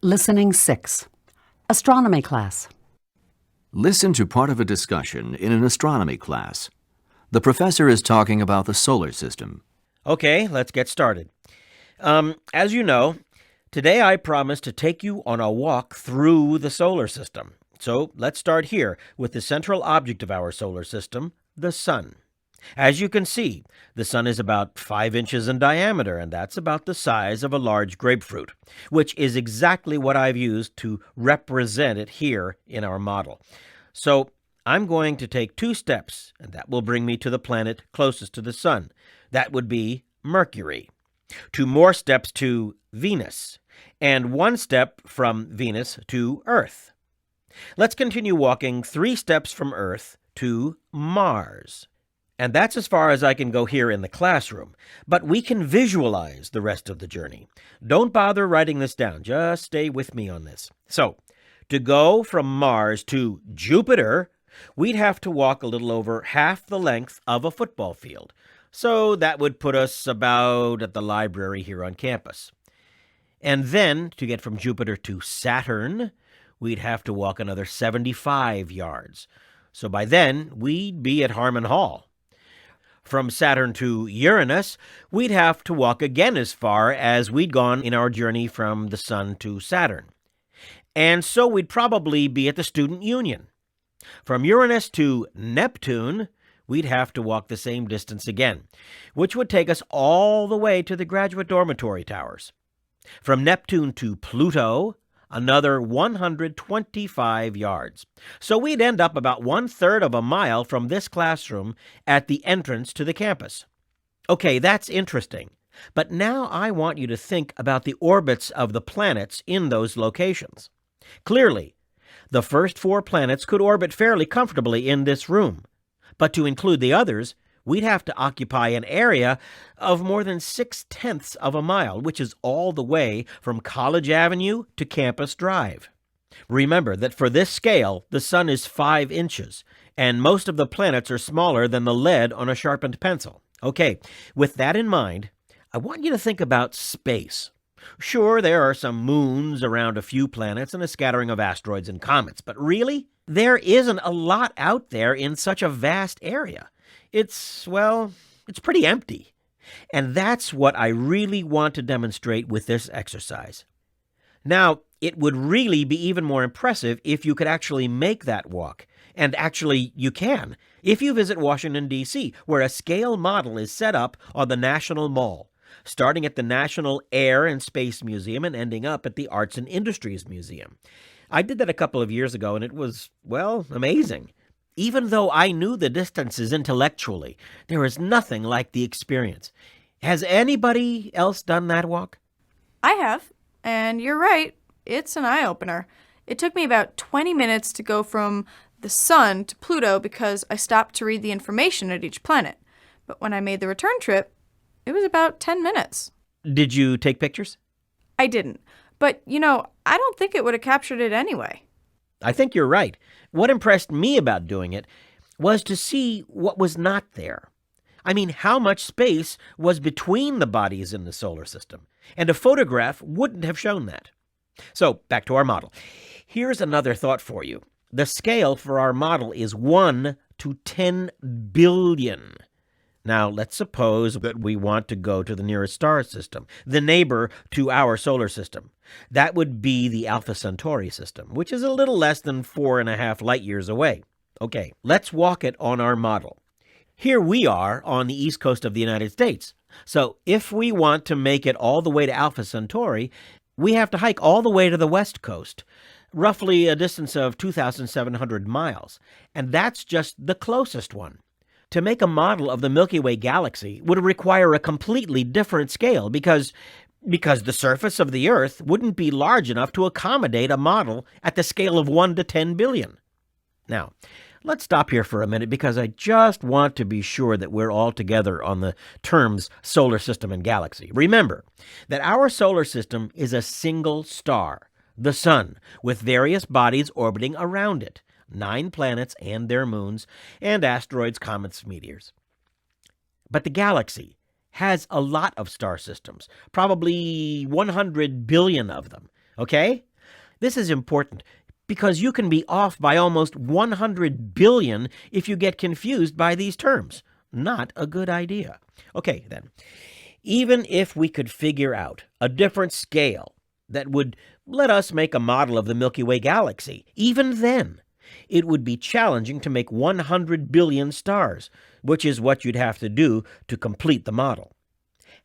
Listening 6. Astronomy class. Listen to part of a discussion in an astronomy class. The professor is talking about the solar system. Okay, let's get started. As you know, today I promised to take you on a walk through the solar system. So let's start here with the central object of our solar system, the sun. As you can see, the sun is about 5 inches in diameter, and that's about the size of a large grapefruit, which is exactly what I've used to represent it here in our model. So I'm going to take 2 steps, and that will bring me to the planet closest to the sun. That would be Mercury. 2 more steps to Venus, and 1 step from Venus to Earth. Let's continue walking 3 steps from Earth to Mars. And that's as far as I can go here in the classroom. But we can visualize the rest of the journey. Don't bother writing this down. Just stay with me on this. So, to go from Mars to Jupiter, we'd have to walk a little over half the length of a football field. So that would put us about at the library here on campus. And then, to get from Jupiter to Saturn, we'd have to walk another 75 yards. So by then, we'd be at Harmon Hall. From Saturn to Uranus, we'd have to walk again as far as we'd gone in our journey from the Sun to Saturn. And so we'd probably be at the Student Union. From Uranus to Neptune, we'd have to walk the same distance again, which would take us all the way to the graduate dormitory towers. From Neptune to Pluto, another 125 yards. So we'd end up about 1/3 of a mile from this classroom at the entrance to the campus. Okay, that's interesting. But now I want you to think about the orbits of the planets in those locations. Clearly, the first 4 planets could orbit fairly comfortably in this room. But to include the others, we'd have to occupy an area of more than 6/10 of a mile, which is all the way from College Avenue to Campus Drive. Remember that for this scale, the sun is 5 inches, and most of the planets are smaller than the lead on a sharpened pencil. Okay, with that in mind, I want you to think about space. Sure, there are some moons around a few planets and a scattering of asteroids and comets, but really, there isn't a lot out there in such a vast area. It's pretty empty. And that's what I really want to demonstrate with this exercise. Now, it would really be even more impressive if you could actually make that walk. And actually, you can, if you visit Washington, D.C., where a scale model is set up on the National Mall, starting at the National Air and Space Museum and ending up at the Arts and Industries Museum. I did that a couple of years ago, and it was, amazing. Even though I knew the distances intellectually, there is nothing like the experience. Has anybody else done that walk? I have, and you're right, it's an eye-opener. It took me about 20 minutes to go from the sun to Pluto because I stopped to read the information at each planet. But when I made the return trip, it was about 10 minutes. Did you take pictures? I didn't. But, I don't think it would have captured it anyway. I think you're right. What impressed me about doing it was to see what was not there. I mean, how much space was between the bodies in the solar system. And a photograph wouldn't have shown that. So, back to our model. Here's another thought for you. The scale for our model is 1 to 10 billion. Now, let's suppose that we want to go to the nearest star system, the neighbor to our solar system. That would be the Alpha Centauri system, which is a little less than 4.5 light years away. Okay, let's walk it on our model. Here we are on the east coast of the United States. So if we want to make it all the way to Alpha Centauri, we have to hike all the way to the west coast, roughly a distance of 2,700 miles. And that's just the closest one. To make a model of the Milky Way galaxy would require a completely different scale because the surface of the Earth wouldn't be large enough to accommodate a model at the scale of 1 to 10 billion. Now, let's stop here for a minute because I just want to be sure that we're all together on the terms solar system and galaxy. Remember that our solar system is a single star, the sun, with various bodies orbiting around it. 9 planets and their moons, and asteroids, comets, meteors. But the galaxy has a lot of star systems, probably 100 billion of them, okay? This is important because you can be off by almost 100 billion if you get confused by these terms. Not a good idea. Okay, then. Even if we could figure out a different scale that would let us make a model of the Milky Way galaxy, even then, it would be challenging to make 100 billion stars, which is what you'd have to do to complete the model.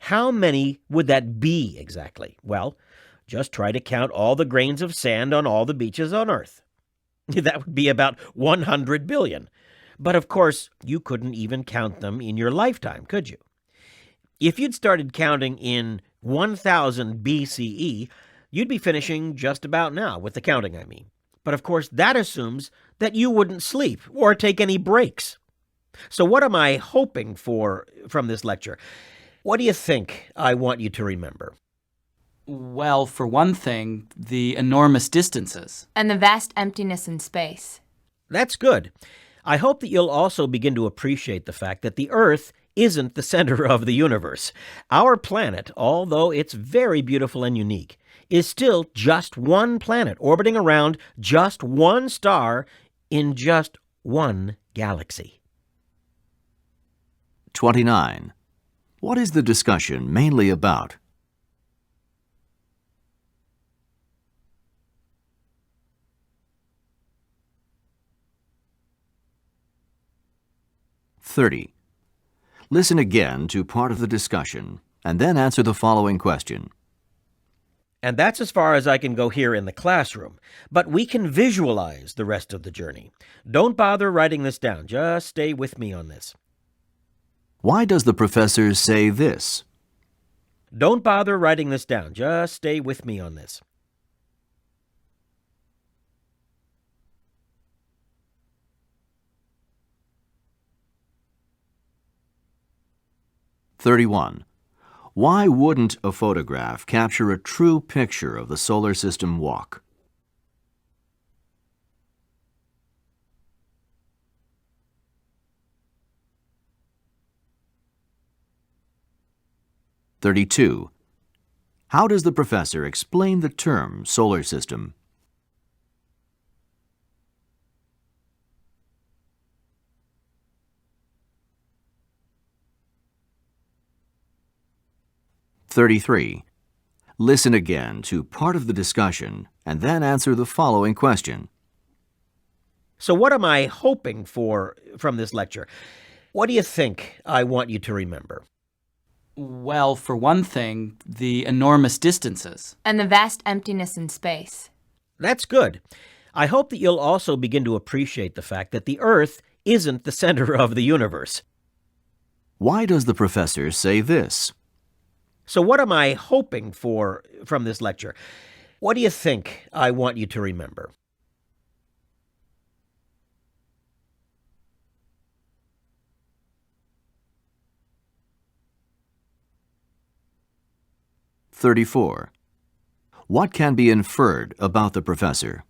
How many would that be exactly? Well, just try to count all the grains of sand on all the beaches on Earth. That would be about 100 billion. But of course, you couldn't even count them in your lifetime, could you? If you'd started counting in 1000 BCE, you'd be finishing just about now, with the counting, I mean. But of course, that assumes that you wouldn't sleep or take any breaks. So what am I hoping for from this lecture? What do you think I want you to remember? Well, for one thing, the enormous distances. And the vast emptiness in space. That's good. I hope that you'll also begin to appreciate the fact that the Earth isn't the center of the universe. Our planet, although it's very beautiful and unique, is still just one planet orbiting around just one star in just one galaxy. 29. What is the discussion mainly about? (30) Listen again to part of the discussion, and then answer the following question. And that's as far as I can go here in the classroom. But we can visualize the rest of the journey. Don't bother writing this down. Just stay with me on this. Why does the professor say this? Don't bother writing this down. Just stay with me on this. (31) Why wouldn't a photograph capture a true picture of the solar system walk? (32) How does the professor explain the term solar system? (33) Listen again to part of the discussion and then answer the following question. So what am I hoping for from this lecture? What do you think I want you to remember? Well, for one thing, the enormous distances. And the vast emptiness in space. That's good. I hope that you'll also begin to appreciate the fact that the Earth isn't the center of the universe. Why does the professor say this? So what am I hoping for from this lecture? What do you think I want you to remember? (34) What can be inferred about the professor?